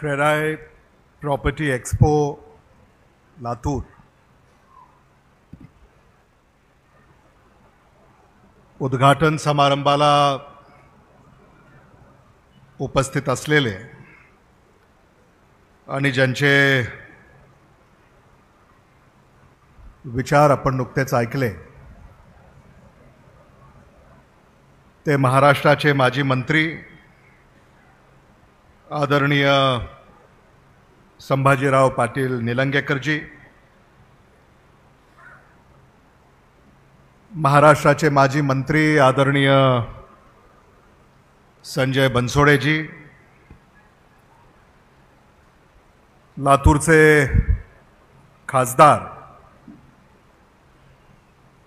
CREDAI property expo Latur उद्घाटन समारंभाला उपस्थित असलेले आणि ज्यांचे विचार आपण नुकतेच ऐकले ते महाराष्ट्राचे माजी मंत्री आदरणीय संभाजीराव पाटील निलंगेकरजी, महाराष्ट्राचे माजी मंत्री आदरणीय संजय बनसोडेजी, लातूरचे खासदार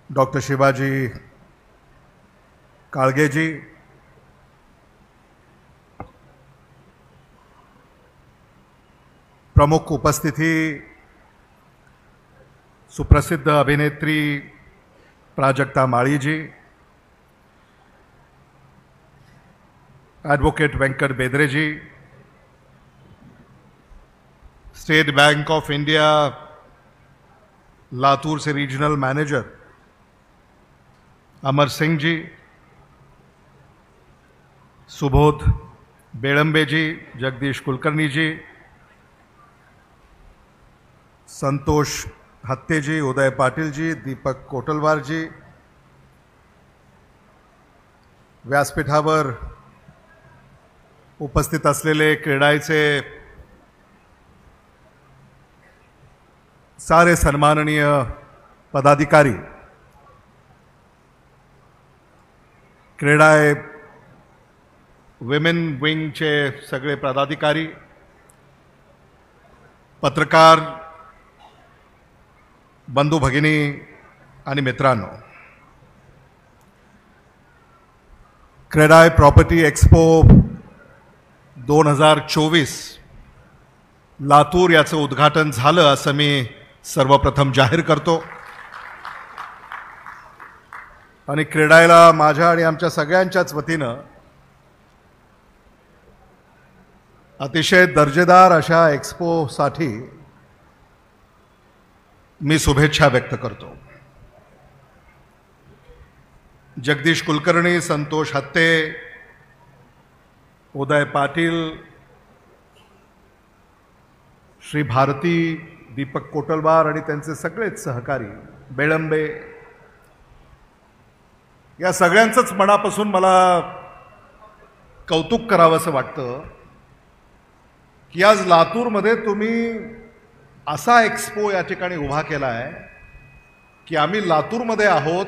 डॉक्टर शिवाजी काळगेजी, प्रमुख उपस्थिती सुप्रसिद्ध अभिनेत्री Prajakta Maliji, advocate Venkat Bedreji, state bank of India Latur से रीजनल मैनेजर अमर सिंह जी, सुबोध बेळंबे जी, जगदीश कुलकर्णी जी, संतोष हत्ते जी, उदय पाटिल जी, दीपक कोटलवार जी, व्यासपीठावर उपस्थित असलेले क्रेडाईचे सारे सन्माननीय पदाधिकारी, क्रेडाई विमेन विंगचे सगळे पदाधिकारी, पत्रकार बंधू भगिनी आणि मित्रांनो, क्रेडाई प्रॉपर्टी एक्सपो 2024 लातूर याचं उद्घाटन झालं असं मी सर्वप्रथम जाहीर करतो आणि क्रेडाईला माझ्या आणि आमच्या सगळ्यांच्याच वतीनं अतिशय दर्जेदार अशा एक्सपोसाठी मी शुभेच्छा व्यक्त करतो. जगदीश कुलकर्णी, संतोष हत्ते, उदय पाटील, श्री भारती, दीपक कोटलवार आणि त्यांचे सगळेच सहकारी, बेळंबे, या सगळ्यांचंच मनापासून मला कौतुक करावंसं वाटतं की आज लातूरमध्ये तुम्ही असा एक्सपो या ठिकाणी उभा केला आहे की आम्ही लातूरमध्ये आहोत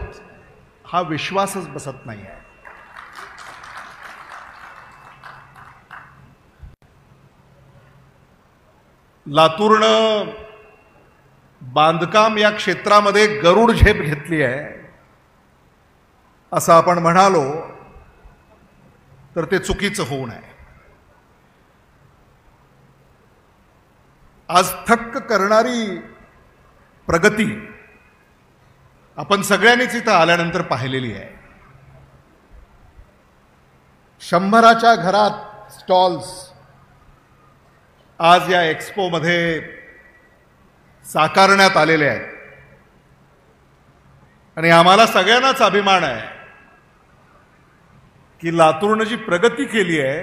हा विश्वासच बसत नाही आहे. लातूरनं बांधकाम या क्षेत्रामध्ये गरुड झेप घेतली आहे असं आपण म्हणालो तर ते चुकीचं होऊ नये. आज थक्क करणारी प्रगती आपण सगळ्यांनीच इथं आल्यानंतर पाहिलेली आहे. 100च्या घरात स्टॉल्स आज या एक्सपोमध्ये साकारण्यात आलेले आहेत आणि आम्हाला सगळ्यांनाच अभिमान आहे की लातूरनं जी प्रगती केली आहे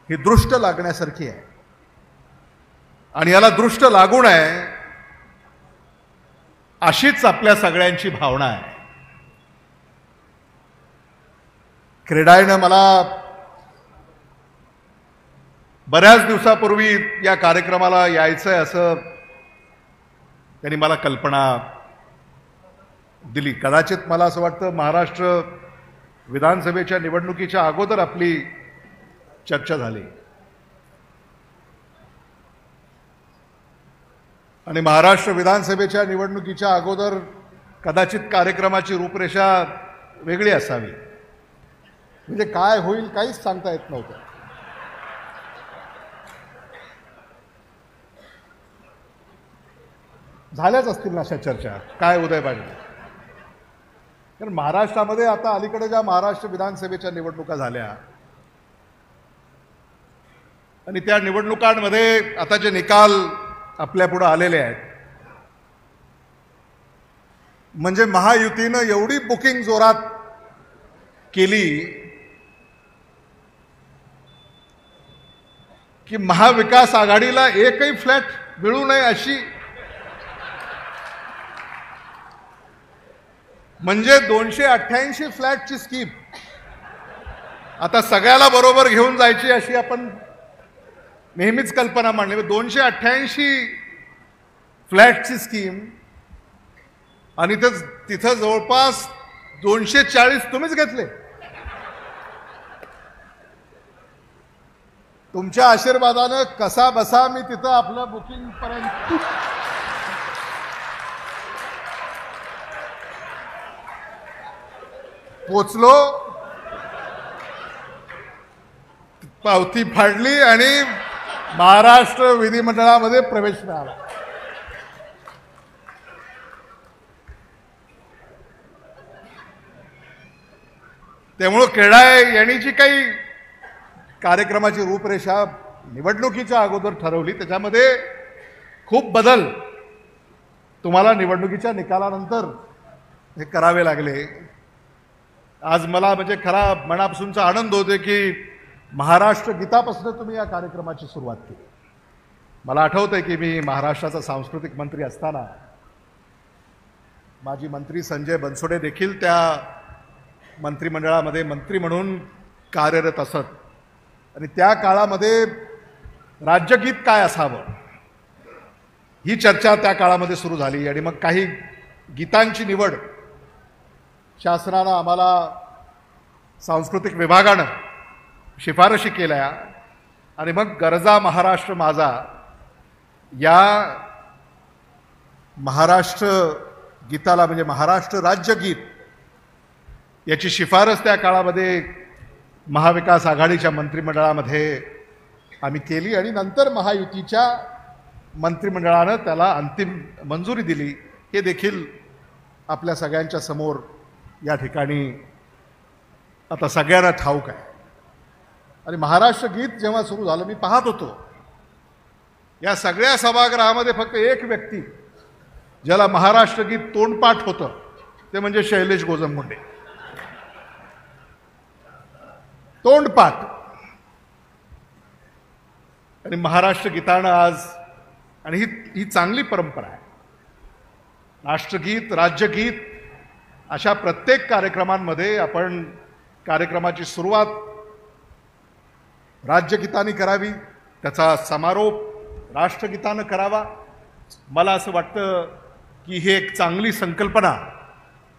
ही दृष्ट लागण्यासारखी आहे आणि याला दृष्ट लागू नये अशीच आपल्या सगळ्यांची भावना आहे. क्रेडाईनं मला बऱ्याच दिवसापूर्वी या कार्यक्रमाला यायचंय असं त्यांनी मला कल्पना दिली. कदाचित मला असं वाटतं महाराष्ट्र विधानसभेच्या निवडणुकीच्या अगोदर आपली चर्चा झाली आणि महाराष्ट्र विधानसभेच्या निवडणुकीच्या अगोदर कदाचित कार्यक्रमाची रूपरेषा वेगळी असावी. म्हणजे काय होईल काहीच सांगता येत नव्हतं. झाल्याच असतील ना अशा चर्चा, काय उदय पाटील. कारण महाराष्ट्रामध्ये आता अलीकडे ज्या महाराष्ट्र विधानसभेच्या निवडणुका झाल्या आणि त्या निवडणुकांमध्ये आता जे निकाल आपल्यापुढे आलेले आहेत, म्हणजे महायुतीनं एवढी बुकिंग जोरात केली की महाविकास आघाडीला एकही फ्लॅट मिळू नये अशी, म्हणजे 288 फ्लॅटची स्कीम आता सगळ्याला बरोबर घेऊन जायची अशी आपण नेहमीच कल्पना मांडली. 288 फ्लॅटची स्कीम आणि तिथं जवळपास 240 तुम्हीच घेतले. तुमच्या आशीर्वादानं कसा बसा मी तिथं आपलं बुकिंग पर्यंत पोचलो, पावती फाडली आणि महाराष्ट्र विधिमंडळामध्ये प्रवेश मिळाला. त्यामुळं क्रेडाय यांनी जी काही कार्यक्रमाची रूपरेषा निवडणुकीच्या अगोदर ठरवली त्याच्यामध्ये खूप बदल तुम्हाला निवडणुकीच्या निकालानंतर हे करावे लागले. आज मला म्हणजे खरा मनापासूनचा आनंद होतो की महाराष्ट्र गीतापासून तुम्ही या कार्यक्रमाची सुरुवात केली. मला आठवतंय की मी महाराष्ट्राचा सांस्कृतिक मंत्री असताना माजी मंत्री संजय बनसोडे देखील त्या मंत्रिमंडळामध्ये मंत्री म्हणून कार्यरत असत आणि त्या काळामध्ये राज्यगीत काय असावं ही चर्चा त्या काळामध्ये सुरू झाली आणि मग काही गीतांची निवड शासनानं आम्हाला सांस्कृतिक विभागानं शिफारशी केल्या आणि मग गरजा महाराष्ट्र माझा या महाराष्ट्र गीताला म्हणजे महाराष्ट्र राज्यगीत याची शिफारस त्या काळामध्ये महाविकास आघाडीच्या मंत्रिमंडळामध्ये आम्ही केली आणि नंतर महायुतीच्या मंत्रिमंडळानं त्याला अंतिम मंजुरी दिली. हे देखील आपल्या सगळ्यांच्या समोर या ठिकाणी आता सगळ्यांना ठाऊक आहे. आणि महाराष्ट्र गीत जेव्हा सुरू झालं मी पाहत होतो या सगळ्या सभागृहामध्ये फक्त एक व्यक्ती ज्याला महाराष्ट्र गीत तोंडपाठ होतं ते म्हणजे शैलेश गोजमगुंडे. तोंडपाठ. आणि महाराष्ट्र गीतानं आज आणि ही चांगली परंपरा आहे. राष्ट्रगीत राज्यगीत अशा प्रत्येक कार्यक्रमांमध्ये आपण कार्यक्रमाची सुरुवात राज्यगीताने करावी, त्याचा समारोप राष्ट्रगीतानं करावा. मला असं वाटतं की ही एक चांगली संकल्पना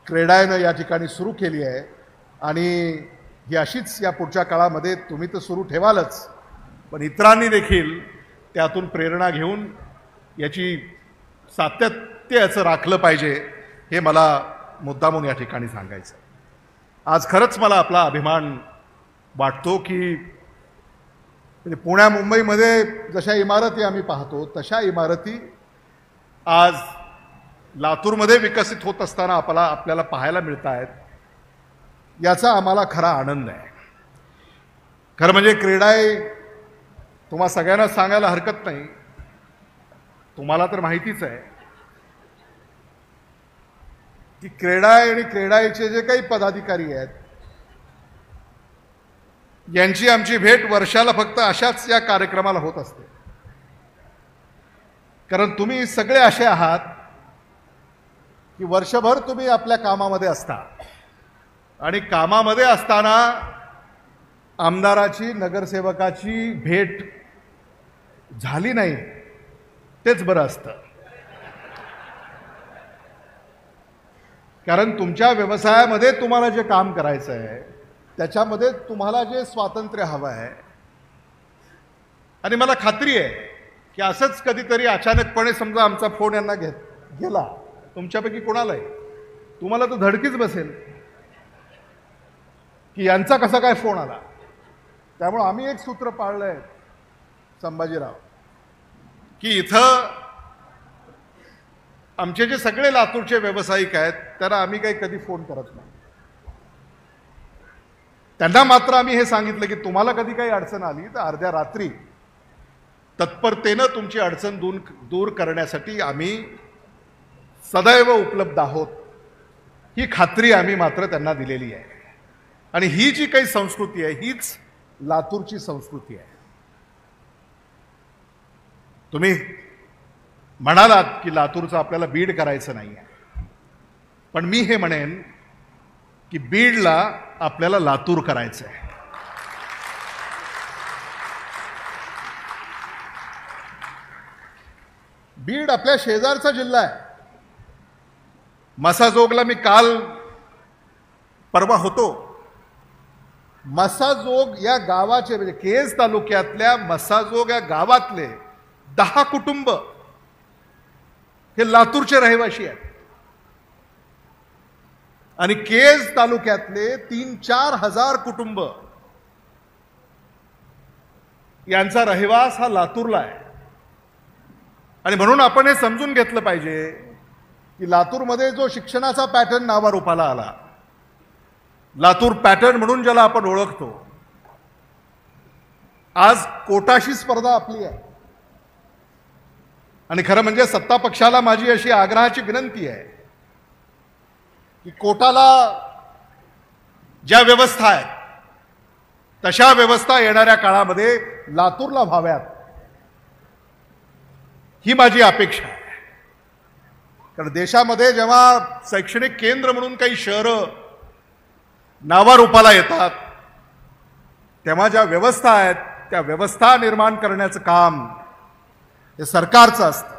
क्रेडायनं या ठिकाणी सुरू केली आहे आणि ही अशीच या पुढच्या काळामध्ये तुम्ही तर सुरू ठेवालच पण इतरांनी देखील त्यातून प्रेरणा घेऊन याची सातत्य याचं राखलं पाहिजे हे मला मुद्दामून या ठिकाणी सांगायचं. आज खरंच मला आपला अभिमान वाटतो की पुण्या मुंबईमध्ये जशा इमारती आम्ही पाहतो तशा इमारती आज लातूरमध्ये विकसित होत असताना आपल्याला पाहायला मिळत आहेत. याचा आम्हाला खरा आनंद आहे. खरं म्हणजे क्रेडाय तुम्हा सगळ्यांना सांगायला हरकत नाही, तुम्हाला तर माहितीच आहे की क्रेडाय आणि क्रेडायचे जे काही पदाधिकारी आहेत यांची आमची भेट वर्षाला फक्त अशाच या कार्यक्रमाला होत असते. कारण तुम्ही सगळे असे आहात की वर्षभर तुम्ही आपल्या कामामध्ये असता आणि कामामध्ये असताना आमदाराची नगरसेवकाची भेट झाली नाही तेच बरं असतं. कारण तुमच्या व्यवसायामध्ये तुम्हाला जे काम करायचं आहे त्याच्यामध्ये तुम्हाला जे स्वातंत्र्य हवं आहे आणि मला खात्री आहे की असंच कधीतरी अचानकपणे समजा आमचा फोन यांना गेला तुमच्यापैकी कोणालाही तुम्हाला तर धडकीच बसेल की यांचा कसा काय फोन आला. त्यामुळे आम्ही एक सूत्र पाळलंय संभाजीराव की इथं आमचे जे सगळे लातूरचे व्यावसायिक आहेत त्यांना आम्ही काही कधी फोन करत नाही. त्यांना मात्र आम्ही हे सांगितलं की तुम्हाला कधी काही अडचण आली तर अर्ध्या रात्री तत्परतेनं तुमची अडचण दूर करण्यासाठी आम्ही सदैव उपलब्ध आहोत, ही खात्री आम्ही मात्र त्यांना दिलेली आहे. आणि ही जी काही संस्कृती आहे हीच लातूरची संस्कृती आहे. तुम्ही म्हणालात की लातूरचं आपल्याला बीड करायचं नाही आहे, पण मी हे म्हणेन की बीडला आपल्याला लातूर करायचं आहे. बीड आपल्या शेजारचा जिल्हा आहे. मसाजोगला मी काल परवा होतो. मसाजोग या गावाचे म्हणजे केज तालुक्यातल्या मसाजोग या गावातले 10 कुटुंब हे लातूरचे रहिवासी आहेत आणि केज तालुक्यातले 3-4 हजार कुटुंब यांचा रहिवास हा लातूरला आहे. आणि म्हणून आपण हे समजून घेतलं पाहिजे की लातूरमध्ये जो शिक्षणाचा पॅटर्न नावारूपाला आला, लातूर पॅटर्न म्हणून ज्याला आपण ओळखतो, आज कोटाशी स्पर्धा आपली आहे. आणि खरं म्हणजे सत्ता पक्षाला माझी अशी आग्रहाची विनंती आहे की कोटाला ज्या व्यवस्था आहेत तशा व्यवस्था येणाऱ्या काळामध्ये लातूरला व्हाव्यात, ही माझी अपेक्षा आहे. कारण देशामध्ये जेव्हा शैक्षणिक केंद्र म्हणून काही शहरं नावारूपाला येतात तेव्हा ज्या व्यवस्था आहेत त्या व्यवस्था निर्माण करण्याचं काम हे सरकारचं असतं.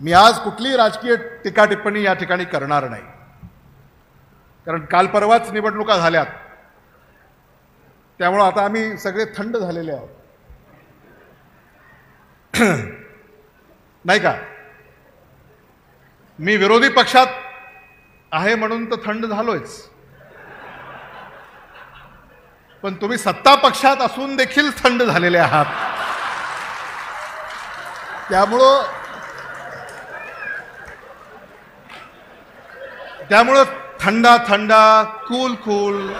मी आज कुठलीही राजकीय टीका टिप्पणी या ठिकाणी करणार नाही, कारण काल परवाच निवडणुका झाल्यात, त्यामुळं आता आम्ही सगळे थंड झालेले आहोत. नाही का? मी विरोधी पक्षात आहे म्हणून तर थंड झालोयच, पण तुम्ही सत्ता पक्षात असून देखील थंड झालेले आहात. त्यामुळं थंडा थंडा, कूल कूल,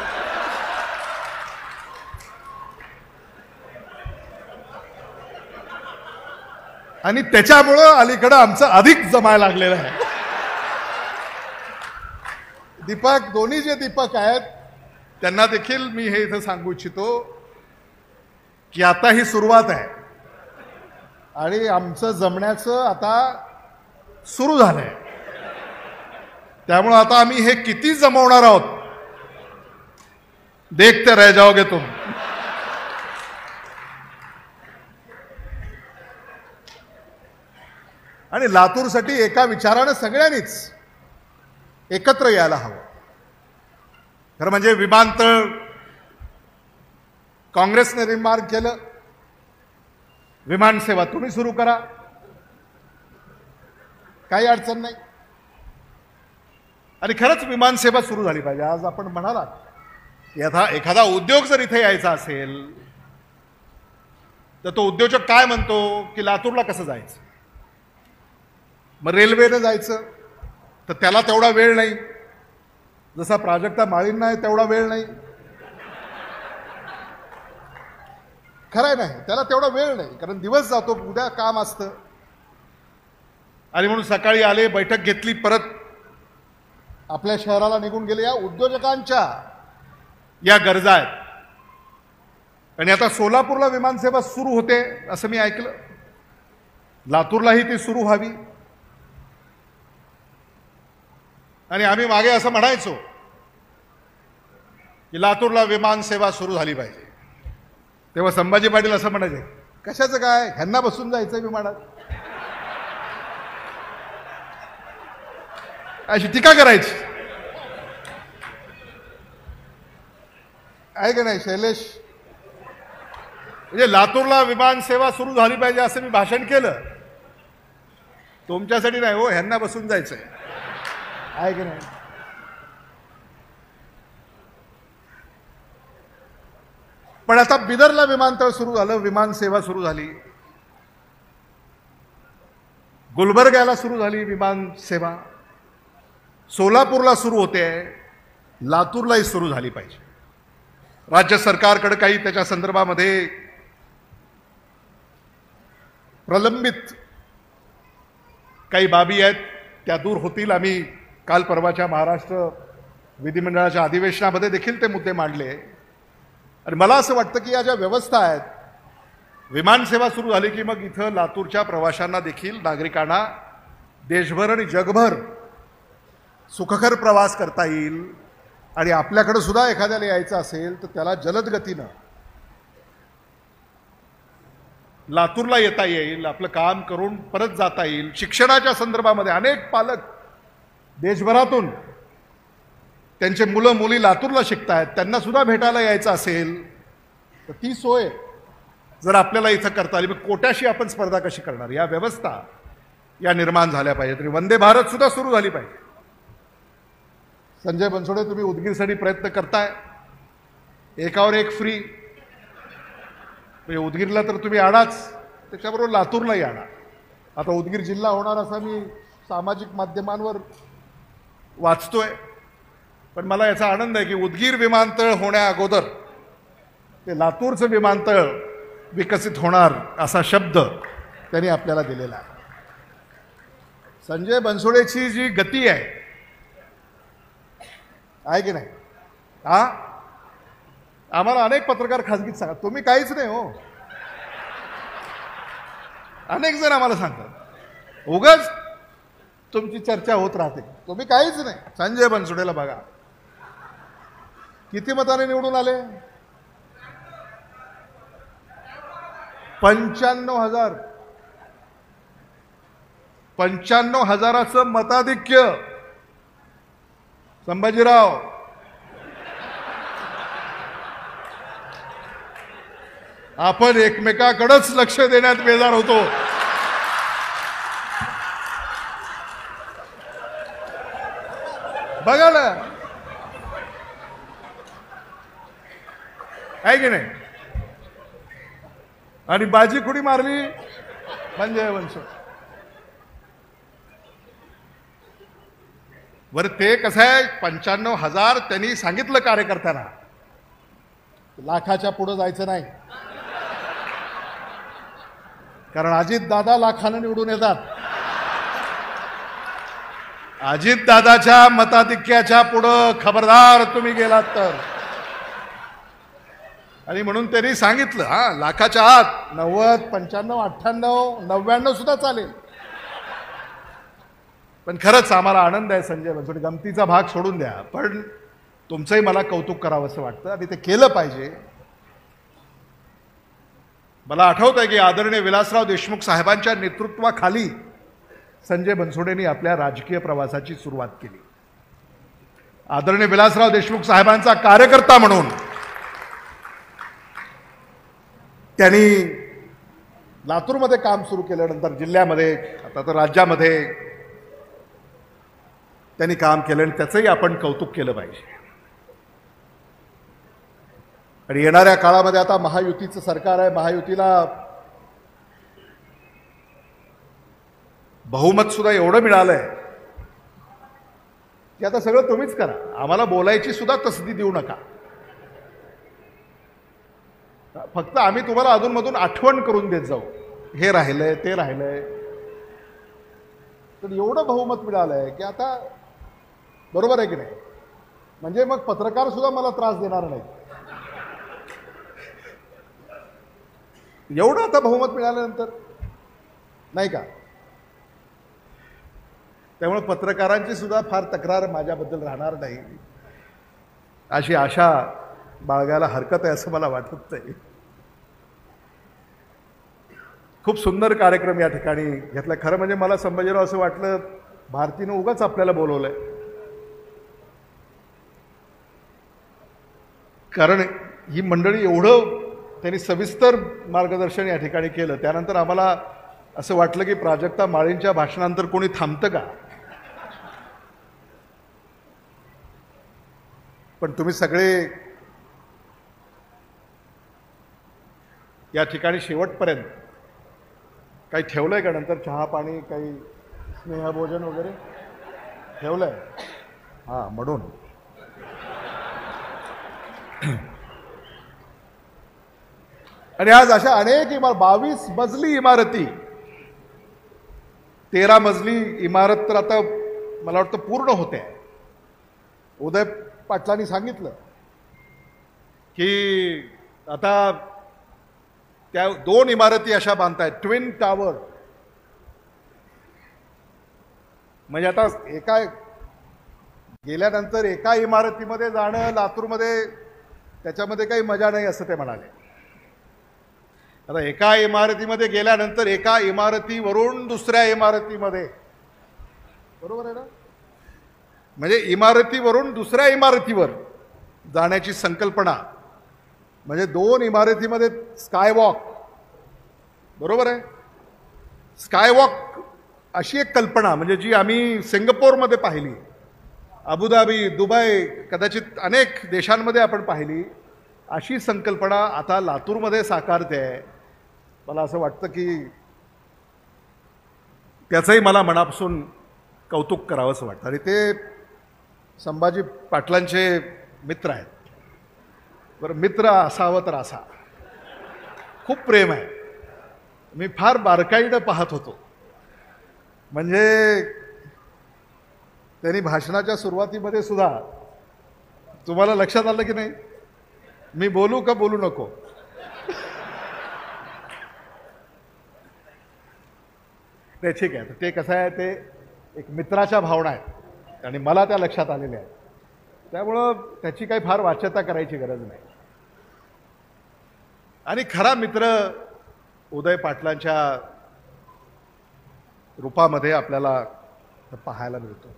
आणि त्याच्यामुळं अलीकडं आमचं अधिक जमायला लागलेलं आहे. दीपक, दोन्ही जे दीपक आहेत त्यांना देखील मी हे इथं सांगू इच्छितो की आता ही सुरुवात आहे आणि आमचं जमण्याचं आता सुरू झालंय. त्यामुळं आता आम्ही हे किती जमवणार आहोत, देखते रह जाओगे तुम. आणि लातूरसाठी एका विचारानं सगळ्यांनीच एकत्र यायला हवं. खरं म्हणजे विमानतळ काँग्रेसने निर्माण केलं, विमानसेवा तुम्ही सुरू करा, काही अडचण नाही. आणि खरंच विमानसेवा सुरू झाली पाहिजे. आज आपण म्हणालात की एखादा उद्योग जर इथे यायचा असेल तर तो उद्योजक काय म्हणतो की लातूरला कसं जायचं, मग रेल्वेनं जायचं तर त्याला तेवढा वेळ नाही, जसा प्राजक्ता माळींना आहे तेवढा वेळ नाही. खरंय नाही, त्याला तेवढा वेळ नाही, कारण दिवस जातो, उद्या काम असतं. आणि म्हणून सकाळी आले, बैठक घेतली, परत आपल्या शहराला निघून गेले. या उद्योजकांच्या या गरजा आहेत. आणि आता सोलापूरला विमानसेवा सुरू होते असं मी ऐकलं, लातूरलाही ती सुरू व्हावी. आणि आम्ही मागे असं म्हणायचो की लातूरला विमानसेवा सुरू झाली पाहिजे, तेव्हा संभाजी पाटील असं म्हणायचे, कशाचं काय, ह्यांना बसून जायचं विमानात, अशी टीका करायची. आहे का नाही शैलेश? म्हणजे लातूरला विमानसेवा सुरू झाली पाहिजे असं मी भाषण केलं, तुमच्यासाठी नाही हो, ह्यांना बसून जायचंय. आहे की नाही? पण आता बिदरला विमानतळ सुरू झालं, विमानसेवा सुरू झाली, गुलबर्ग्याला सुरू झाली विमानसेवा, सोलापूरला सुरू होते, लातूरलाही सुरू झाली पाहिजे. राज्य सरकारकडे काही त्याच्या संदर्भामध्ये प्रलंबित काही बाबी आहेत त्या दूर होतील. आम्ही काल परवाच्या महाराष्ट्र विधिमंडळाच्या अधिवेशनामध्ये देखील ते मुद्दे मांडले. आणि मला असं वाटतं की या ज्या व्यवस्था आहेत, विमानसेवा सुरू झाली की मग इथं लातूरच्या प्रवाशांना देखील, नागरिकांना देशभर आणि जगभर सुखकर प्रवास करता येईल. आणि आपल्याकडे सुद्धा एखाद्याला यायचं असेल तर त्याला जलद गतीनं लातूरला येता येईल, आपलं काम करून परत जाता येईल. शिक्षणाच्या संदर्भामध्ये अनेक पालक देशभरातून त्यांचे मुलं मुली लातूरला शिकतायत, त्यांना सुद्धा भेटायला यायचं असेल तर ती सोय जर आपल्याला इथं करता आली, मग कोट्याशी आपण स्पर्धा कशी करणार? या व्यवस्था या निर्माण झाल्या पाहिजेत. तरी वंदे भारत सुद्धा सुरू झाली पाहिजे. संजय बनसोडे, तुम्ही उदगीरसाठी प्रयत्न करताय, एकावर एक फ्री. उदगीरला तर तुम्ही आणाच, त्याच्याबरोबर लातूरलाही आणा. आता उदगीर जिल्हा होणार असं मी सामाजिक माध्यमांवर वाचतोय. पण मला याचा आनंद आहे की उदगीर विमानतळ होण्या अगोदर ते लातूरचं विमानतळ विकसित होणार असा शब्द त्यांनी आपल्याला दिलेला आहे. संजय बनसोडेची जी गती आहे की नाही, आम्हाला अनेक पत्रकार खासगीत सांगा, तुम्ही काहीच नाही हो. अनेक जण आम्हाला सांगतात, उगाच तुमची चर्चा होत राहते, तुम्ही काहीच नाही. संजय बनसोडेला बघा किती मताने निवडून आले, 95,000. 95,000चं मताधिक्य. संभाजीराव, आपण एकमेकाकडेच लक्ष देण्यात बेजार होतो. बघा ना, आहे की नाही? आणि बाजी कुणी मारली? संजय बनसोडे. बरं, ते कसं आहे, 95,000 त्यांनी सांगितलं कार्यकर्त्यांना, लाखाच्या पुढे जायचं नाही. कारण अजितदादा लाखानं निवडून येतात. अजितदादाच्या मताधिक्याच्या पुढं खबरदार तुम्ही गेलात तर. आणि म्हणून त्यांनी सांगितलं, लाखाच्या आत 90, 95, 98, 99 सुद्धा चालेल. पण खरंच आम्हाला आनंद आहे संजय बनसोडे. गमतीचा भाग सोडून द्या, पण तुमचंही मला कौतुक करावं असं वाटतं आणि ते केलं पाहिजे. मला आठवत आहे की आदरणीय विलासराव देशमुख साहेबांच्या नेतृत्वाखाली संजय बनसोडेंनी आपल्या राजकीय प्रवासाची सुरुवात केली. आदरणीय विलासराव देशमुख साहेबांचा कार्यकर्ता म्हणून त्यांनी लातूरमध्ये काम सुरू केल्यानंतर जिल्ह्यामध्ये, आता तर राज्यामध्ये त्यांनी काम केलं आणि त्याचंही आपण कौतुक केलं पाहिजे. आणि येणाऱ्या काळामध्ये आता महायुतीचं सरकार आहे, महायुतीला बहुमत सुद्धा एवढं मिळालंय की आता सगळं तुम्हीच करा, आम्हाला बोलायची सुद्धा तसदी देऊ नका. फक्त आम्ही तुम्हाला अधूनमधून आठवण करून देत जाऊ, हे राहिलंय ते राहिलंय. तर एवढं बहुमत मिळालंय की आता बरोबर आहे की नाही, म्हणजे मग पत्रकार सुद्धा मला त्रास देणार नाही. एवढं आता बहुमत मिळाल्यानंतर नाही का, त्यामुळे पत्रकारांची सुद्धा फार तक्रार माझ्याबद्दल राहणार नाही अशी आशा बाळगायला हरकत आहे असं मला वाटत नाही. खूप सुंदर कार्यक्रम या ठिकाणी घेतला. खरं म्हणजे मला संभाजीराव असं वाटलं, भारतीनं उगाच आपल्याला बोलवलंय, कारण ही मंडळी एवढं त्यांनी सविस्तर मार्गदर्शन या ठिकाणी केलं. त्यानंतर आम्हाला असं वाटलं की प्राजक्ता माळींच्या भाषणानंतर कोणी थांबतं का, पण तुम्ही सगळे या ठिकाणी शेवटपर्यंत काही ठेवलंय का? नंतर चहा पाणी काही स्नेहभोजन वगैरे ठेवलंय? हां, म्हणून आणि आज अशा अनेक 22 मजली इमारती 13 मजली इमारत तर आता मला वाटतं पूर्ण होते. उदय पाटलांनी सांगितलं की आता त्या 2 इमारती अशा बांधतायत, ट्विन टावर. म्हणजे आता एका गेल्यानंतर एका इमारतीमध्ये जाणं लातूरमध्ये त्याच्यामध्ये काही मजा नाही असं ते म्हणाले. आता एका इमारतीमध्ये गेल्यानंतर एका इमारतीवरून दुसऱ्या इमारतीमध्ये, बरोबर आहे ना, म्हणजे इमारतीवरून दुसऱ्या इमारतीवर जाण्याची संकल्पना, म्हणजे 2 इमारतीमध्ये स्कायवॉक, बरोबर आहे. स्कायवॉक अशी एक कल्पना म्हणजे जी आम्ही सिंगापूरमध्ये पाहिली, अबुधाबी, दुबई, कदाचित अनेक देशांमध्ये आपण पाहिली, अशी संकल्पना आता लातूरमध्ये साकारते आहे. मला असं वाटतं की त्याचंही मला मनापासून कौतुक करावंसं वाटतं. आणि ते संभाजी पाटलांचे मित्र आहेत. बरं, मित्र असावं तर असा, खूप प्रेम आहे. मी फार बारकाईनं पाहत होतो. म्हणजे त्यांनी भाषणाच्या सुरुवातीमध्ये सुद्धा, तुम्हाला लक्षात आलं की नाही, मी बोलू का बोलू नको, ते ठीक आहे. ते कसं आहे, ते एक मित्राच्या भावना आहेत आणि मला त्या लक्षात आलेल्या आहेत. त्यामुळं त्याची काही फार वाच्यता करायची गरज नाही. आणि खरा मित्र उदय पाटलांच्या रूपामध्ये आपल्याला पाहायला मिळतो.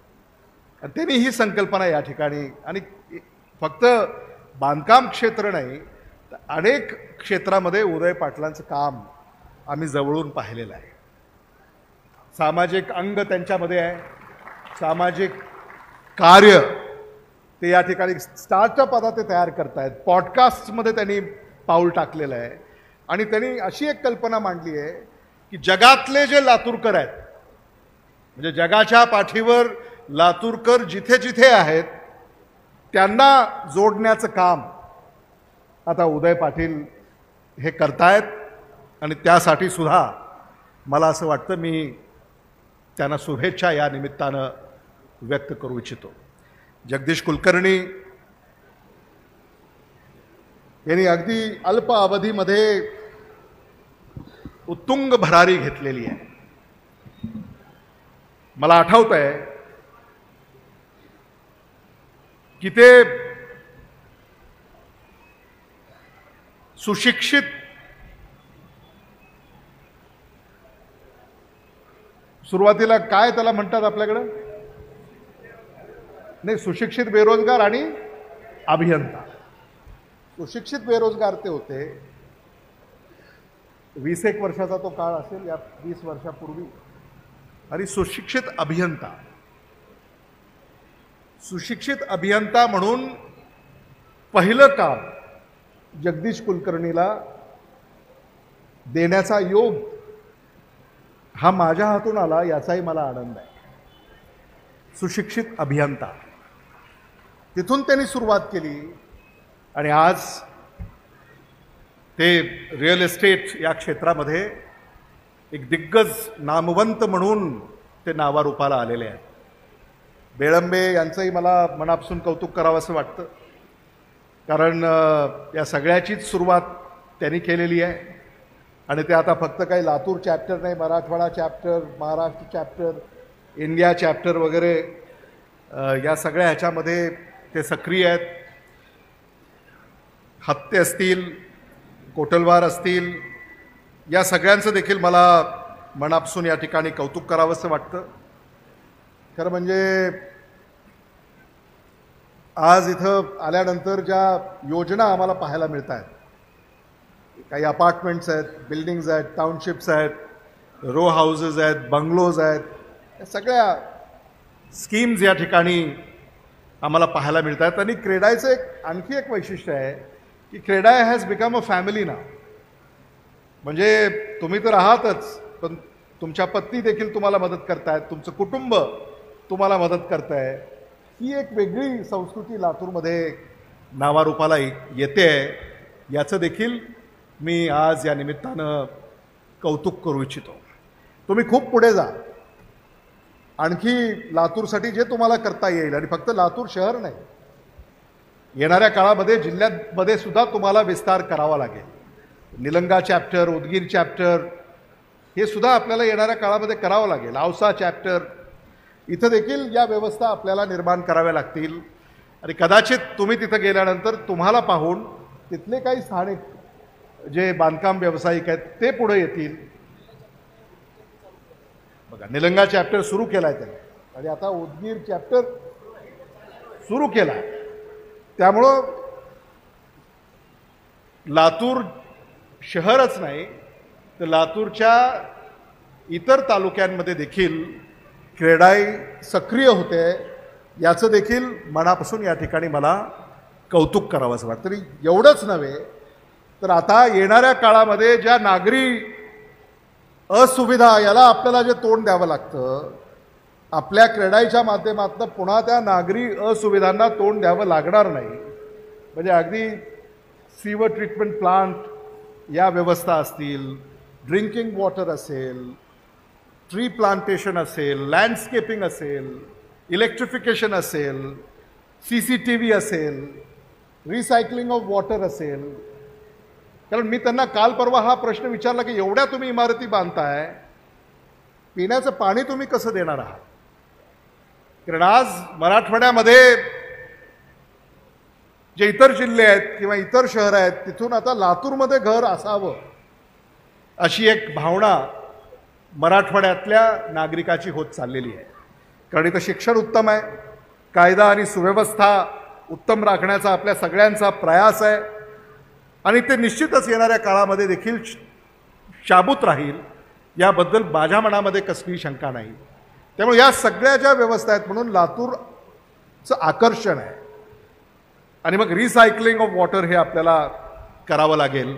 आणि त्यांनी ही संकल्पना या ठिकाणी, आणि फक्त बांधकाम क्षेत्र नाही तर अनेक क्षेत्रामध्ये उदय पाटलांचं काम आम्ही जवळून पाहिलेलं आहे. सामाजिक अंग त्यांच्यामध्ये आहे, सामाजिक कार्य ते या ठिकाणी स्टार्टअप आता ते तयार करतायत. पॉडकास्टमध्ये त्यांनी पाऊल टाकलेलं आहे. आणि त्यांनी अशी एक कल्पना मांडली आहे की जगातले जे लातूरकर आहेत, म्हणजे जगाच्या पाठीवर लातूरकर जिथे जिथे आहेत त्यांना जोडण्याचं काम आता उदय पाटील हे करतायत. आणि त्यासाठी सुद्धा मला असं वाटतं मी त्यांना शुभेच्छा या निमित्तानं व्यक्त करू इच्छितो. जगदीश कुलकर्णी यांनी अगदी अल्प अवधीमध्ये उत्तुंग भरारी घेतलेली आहे. मला आठवत आहे की ते सुशिक्षित सुरुवातीला काय त्याला म्हणतात आपल्याकडं, नाही, सुशिक्षित बेरोजगार आणि अभियंता. सुशिक्षित बेरोजगार ते होते. 20-एक वर्षाचा तो काळ असेल, या 20 वर्षापूर्वी. आणि सुशिक्षित अभियंता, सुशिक्षित अभियंता म्हणून पहिलं काम जगदीश कुलकर्णीला देण्याचा योग हा माझ्या हातून आला, याचाही मला आनंद आहे. सुशिक्षित अभियंता, तिथून त्यांनी सुरुवात केली. आणि आज ते रिअल एस्टेट या क्षेत्रामध्ये एक दिग्गज नामवंत म्हणून ते नावारूपाला आलेले आहेत. बेळंबे यांचंही मला मनापासून कौतुक करावं असं वाटतं, कारण या सगळ्याचीच सुरुवात त्यांनी केलेली आहे. आणि ते आता फक्त काही लातूर चॅप्टर नाही, Marathwada chapter, Maharashtra chapter, India chapter वगैरे या सगळ्या ह्याच्यामध्ये ते सक्रिय आहेत. हत्ते असतील, कोटलवार असतील, या सगळ्यांचं देखील मला मनापासून या ठिकाणी कौतुक करावं असं वाटतं. खरं म्हणजे आज इथं आल्यानंतर ज्या योजना आम्हाला पाहायला मिळत आहेत, काही अपार्टमेंट्स आहेत, बिल्डिंग्ज आहेत, टाउनशिप्स आहेत, रो हाऊसेस आहेत, बंगलोज आहेत, या सगळ्या स्कीम्स या ठिकाणी आम्हाला पाहायला मिळत आहेत. आणि क्रेडायचं आणखी एक वैशिष्ट्य आहे की CREDAI has become a family ना. म्हणजे तुम्ही तर आहातच, पण तुमच्या पत्नी देखील तुम्हाला मदत करतायत, तुमचं कुटुंब तुम्हाला मदत करत आहे. ही एक वेगळी संस्कृती लातूरमध्ये नावारूपाला येते आहे. याचं देखील मी आज या निमित्तानं कौतुक करू इच्छितो. तुम्ही खूप पुढे जा. आणखी लातूरसाठी जे तुम्हाला करता येईल, आणि फक्त लातूर शहर नाही, येणाऱ्या काळामध्ये जिल्ह्यामध्ये सुद्धा तुम्हाला विस्तार करावा लागेल. निलंगा चॅप्टर, उदगीर चॅप्टर हे सुद्धा आपल्याला येणाऱ्या काळामध्ये करावं लागेल. औसा चॅप्टर इथं देखील या व्यवस्था आपल्याला निर्माण कराव्या लागतील. आणि कदाचित तुम्ही तिथं गेल्यानंतर तुम्हाला पाहून तिथले काही स्थानिक जे बांधकाम व्यावसायिक आहेत ते पुढे येतील. बघा, निलंगा चॅप्टर सुरू केला आहे त्याने, आणि आता उदगीर चॅप्टर सुरू केला आहे. त्यामुळं लातूर शहरच नाही तर लातूरच्या इतर तालुक्यांमध्ये देखील क्रेडाई सक्रिय होते, याचं देखील मनापासून या ठिकाणी मला कौतुक करावं असं वाटतं. तरी एवढंच नव्हे तर आता येणाऱ्या काळामध्ये ज्या नागरी असुविधा याला आपल्याला जे तोंड द्यावं लागतं, आपल्या क्रेडाईच्या माध्यमातून पुन्हा त्या नागरी असुविधांना तोंड द्यावं लागणार नाही. म्हणजे अगदी सीवर ट्रीटमेंट प्लांट या व्यवस्था असतील, ड्रिंकिंग वॉटर असेल, ट्री प्लांटेशन असेल, लँडस्केपिंग असेल, इलेक्ट्रिफिकेशन असेल, CCTV असेल, रिसायकलिंग ऑफ वॉटर असेल. कारण मी त्यांना काल परवा हा प्रश्न विचारला की एवढ्या तुम्ही इमारती बांधताय, पिण्याचं पाणी तुम्ही कसं देणार आहात? कारण आज मराठवाड्यामध्ये जे इतर जिल्हे आहेत किंवा इतर शहर आहेत तिथून आता लातूरमध्ये घर असावं अशी एक भावना मराठवाड्यातल्या नागरिकाची होत चाललेली आहे. कारण इथं शिक्षण उत्तम आहे, कायदा आणि सुव्यवस्था उत्तम राखण्याचा आपल्या सगळ्यांचा प्रयास आहे, आणि ते निश्चितच येणाऱ्या काळामध्ये देखील शाबूत राहील याबद्दल माझ्या मनामध्ये कसलीही शंका नाही. त्यामुळे या सगळ्या ज्या व्यवस्था आहेत म्हणून लातूरचं आकर्षण आहे. आणि मग रिसायकलिंग ऑफ वॉटर हे आपल्याला करावं लागेल.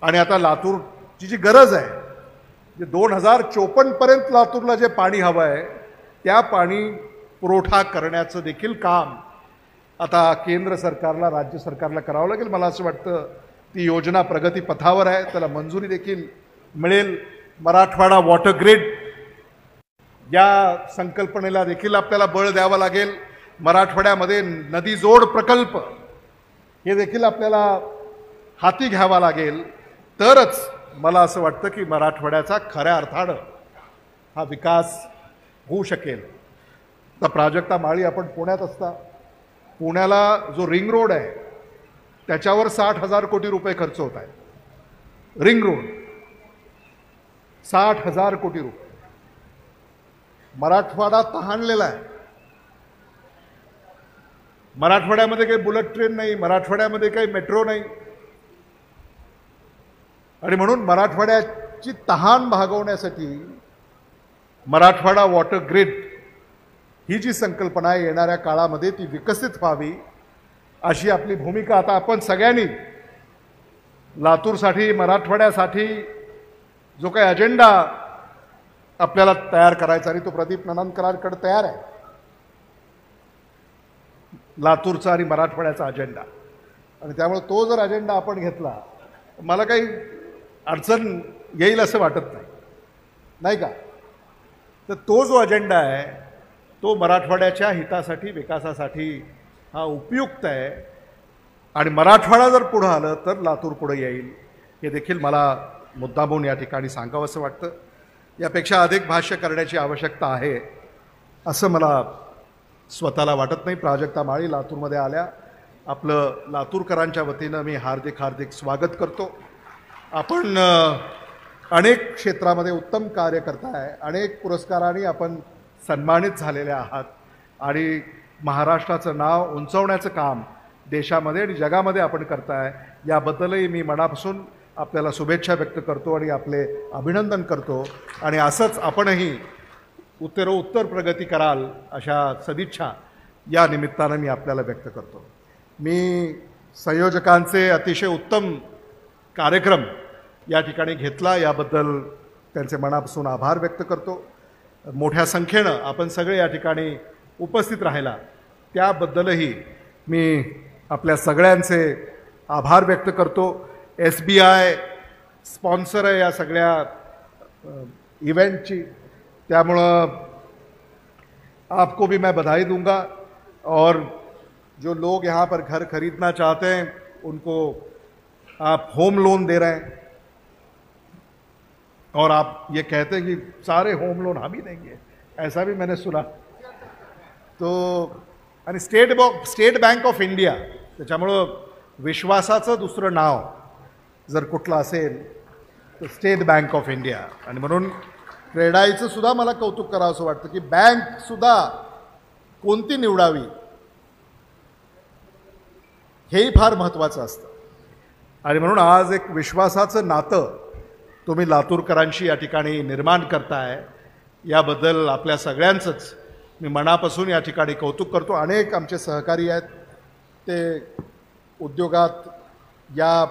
आणि आता लातूरची जी गरज आहे, जे 2054पर्यंत लातूरला जे पाणी हवं आहे त्या पाणी पुरवठा करण्याचं देखील काम आता केंद्र सरकारला, राज्य सरकारला करावं लागेल. मला असं वाटतं ती योजना प्रगतीपथावर आहे, त्याला मंजुरी देखील मिळेल. मराठवाडा वॉटर ग्रिड या संकल्पनेला देखील आपल्याला बळ द्यावं लागेल. मराठवाड्यामध्ये नदी जोड प्रकल्प हे देखील आपल्याला हाती घ्यावा लागेल. तरच मला असं वाटतं की मराठवाड्याचा खऱ्या अर्थानं हा विकास होऊ शकेल. तर प्राजक्ता माळी, आपण पुण्यात असता, पुण्याला जो रिंग रोड आहे त्याच्यावर 60,000 कोटी रुपये खर्च होत आहे. रिंग रोड 60,000 कोटी रुपये. मराठवाडा तहानलेला आहे. मराठवाड्यामध्ये काही बुलेट ट्रेन नाही, मराठवाड्यामध्ये काही मेट्रो नाही, आणि म्हणून मराठवाड्याची तहान भागवण्यासाठी मराठवाडा वॉटर ग्रिड ही जी संकल्पना आहे येणाऱ्या काळामध्ये ती विकसित व्हावी अशी आपली भूमिका आता आपण सगळ्यांनी लातूरसाठी, मराठवाड्यासाठी जो काही अजेंडा आपल्याला तयार करायचा आणि तो प्रदीप नंदकरांकडे तयार आहे, लातूरचा आणि मराठवाड्याचा अजेंडा. आणि त्यामुळे तो जर अजेंडा आपण घेतला मला काही अडचण येईल असं वाटत नाही, नाही का? तर तो जो अजेंडा आहे तो मराठवाड्याच्या हितासाठी, विकासासाठी हा उपयुक्त आहे. आणि मराठवाडा जर पुढं आलं तर लातूर पुढे येईल, हे देखील मला मुद्दामून या ठिकाणी सांगावं असं वाटतं. यापेक्षा अधिक भाष्य करण्याची आवश्यकता आहे असं मला स्वतःला वाटत नाही. प्राजक्ता माळी लातूरमध्ये आल्या, आपलं लातूरकरांच्या वतीनं मी हार्दिक हार्दिक स्वागत करतो. आपण अनेक क्षेत्रामध्ये उत्तम कार्य करताय, अनेक पुरस्कारांनी आपण सन्मानित झालेले आहात, आणि महाराष्ट्राचं नाव उंचवण्याचं काम देशामध्ये आणि जगामध्ये आपण करताय. याबद्दलही मी मनापासून आपल्याला शुभेच्छा व्यक्त करतो आणि आपले अभिनंदन करतो. आणि असंच आपणही उत्तरोत्तर प्रगती कराल अशा सदिच्छा या निमित्तानं मी आपल्याला व्यक्त करतो. मी संयोजकांचे अतिशय उत्तम कार्यक्रम या ठिकाणी घेतला याबद्दल त्यांचे मनापासून आभार व्यक्त करतो. मोठ्या संख्येनं आपण सगळे या ठिकाणी उपस्थित राहिला त्याबद्दलही मी आपल्या सगळ्यांचे आभार व्यक्त करतो. SBI स्पॉन्सर आहे या सगळ्या इव्हेंटची, त्यामुळं आपको भी मैं बधाई दूंगा। और जो लोग यहाँ पर घर खरीदना चाहते हैं उनको आप होम लोन दे रहे हैं, और आप ये कहते हैं कि सारे होम लोन हम ही देंगे, ऐसा भी मैंने सुना। तो आणि स्टेट बँक ऑफ इंडिया, त्याच्यामुळं विश्वासाचं दुसरं नाव जर कुठलं असेल तर स्टेट बँक ऑफ इंडिया। आणि म्हणून क्रेडाईचं सुद्धा मला कौतुक करावं असं वाटतं की बँक सुद्धा कोणती निवडावी हेही फार महत्त्वाचं असतं। आणि म्हणून आज एक विश्वासाचं नातं तुम्ही लातूरकरांशी या ठिकाणी निर्माण करताय, याबद्दल आपल्या सगळ्यांचंच मी मनापासून या ठिकाणी कौतुक करतो। अनेक आमचे सहकारी आहेत, ते उद्योगात या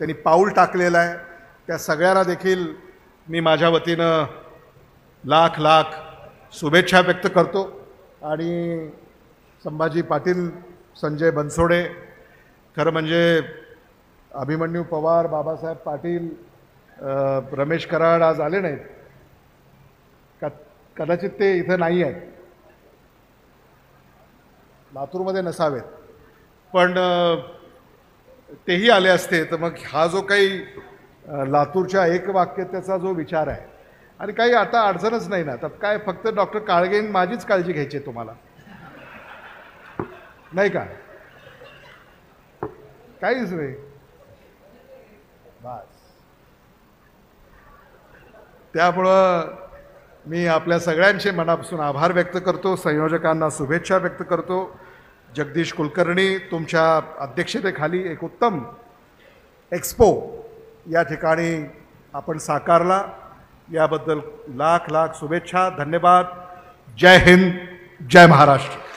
त्यांनी पाऊल टाकलेलं आहे, त्या सगळ्यांना देखील मी माझ्या वतीनं लाख लाख शुभेच्छा व्यक्त करतो। आणि संभाजी पाटील, संजय बनसोडे, खरं म्हणजे अभिमन्यू पवार, बाबासाहेब पाटील, रमेश कराड आज आले नाहीत, कदाचित ते इथं नाही आहेत, लातूरमध्ये नसावेत, पण तेही आले असते तर मग हा जो काही लातूरच्या एकवाक्यतेचा जो विचार आहे, आणि काही आता अडचणच नाही ना, तर काय फक्त डॉक्टर काळगेंनी माझीच काळजी घ्यायची आहे तुम्हाला, नाही का? काहीच नाही, बस। त्यामुळं मी आपल्या सगळ्यांचे मनापासून आभार व्यक्त करतो, संयोजकांना शुभेच्छा व्यक्त करतो। जगदीश कुलकर्णी, तुमच्या अध्यक्षतेखाली एक उत्तम एक्सपो या ठिकाणी आपण साकारला, याबद्दल लाख लाख शुभेच्छा, धन्यवाद। जय हिंद, जय महाराष्ट्र।